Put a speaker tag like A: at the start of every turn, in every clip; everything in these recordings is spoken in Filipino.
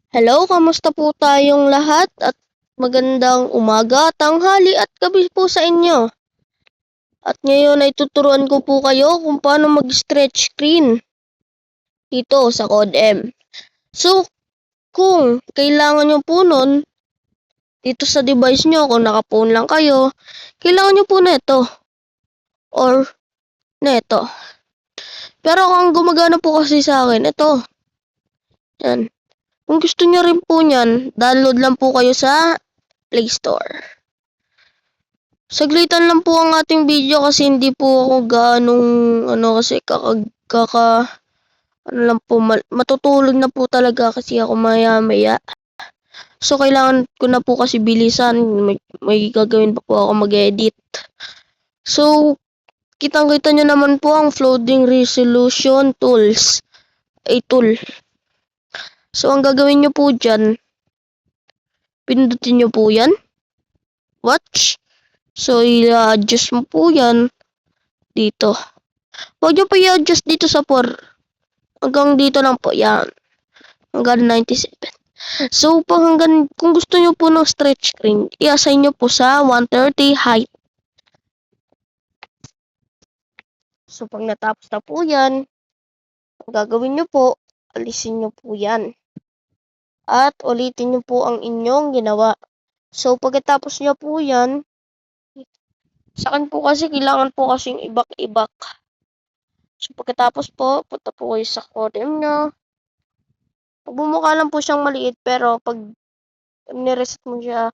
A: Hello, kamusta po tayong lahat at magandang umaga, tanghali at gabi po sa inyo. At ngayon ay tuturuan ko po kayo kung paano mag-stretch screen dito sa CODM. So, kung kailangan nyo po nun, dito sa device nyo, kung naka-phone lang kayo, kailangan nyo po neto or neto. Pero kung gumagana po kasi sa akin, ito. Yan. Kung gusto nyo rin po nyan, download lang po kayo sa Play Store. Saglitan lang po ang ating video kasi hindi po ako ganong kasi ano lang po, matutulog na po talaga kasi ako maya-maya. So kailangan ko na po kasi bilisan, may gagawin pa po ako mag-edit. So kitang-kita nyo naman po ang floating resolution tools, ay tool. So ang gagawin nyo po dyan, pindutin nyo po yan, watch. So, i-adjust mo po yan dito. Huwag nyo pa i-adjust dito sa 4. Hanggang dito lang po. Yan. Hanggang 97. So, kung gusto nyo po ng stretch screen, i-assign nyo po sa 130 height. So, pag natapos na po yan, ang gagawin nyo po, alisin nyo po yan. At ulitin nyo po ang inyong ginawa. So, pagkatapos nyo po yan, sa akin po kasi kailangan po kasing ibak-ibak. So pagkatapos po, punta po kayo sa CODM nyo. Bumukha lang po siyang maliit pero pag nireset mo siya,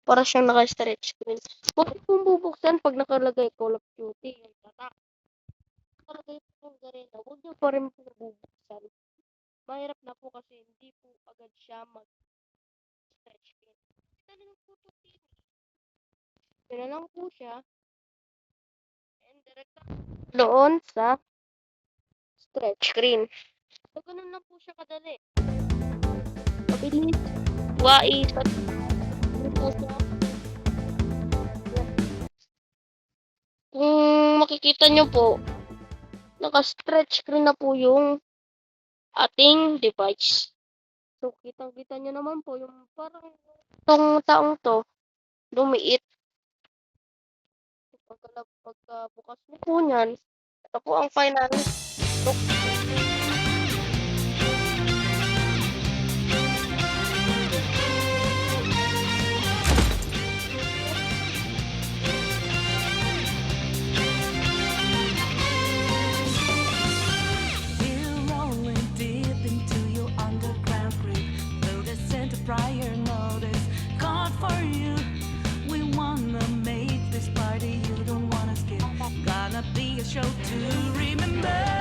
A: para siyang naka-stretch screen. Huwag pong bubuksan pag nakalagay Call of Duty. Nakalagay po yung Garena. Huwag nyo pa rin po bubuksan. Mahirap na po kasi hindi po agad siya mag-stretch screen. Ito lang po ito. Ito lang po siya. And direct doon sa stretch screen. So, ganun lang po siya kadali. Mabilis. Wais. At po siya. Kung makikita nyo po, naka-stretch screen na po yung ating device. So, kitang-kita nyo naman po yung parang itong taong to, lumiit. Pagka bukas nyo po nyan, ito po ang final look.
B: Prior notice called for you. We wanna make this party you don't wanna skip. Gonna be a show to remember.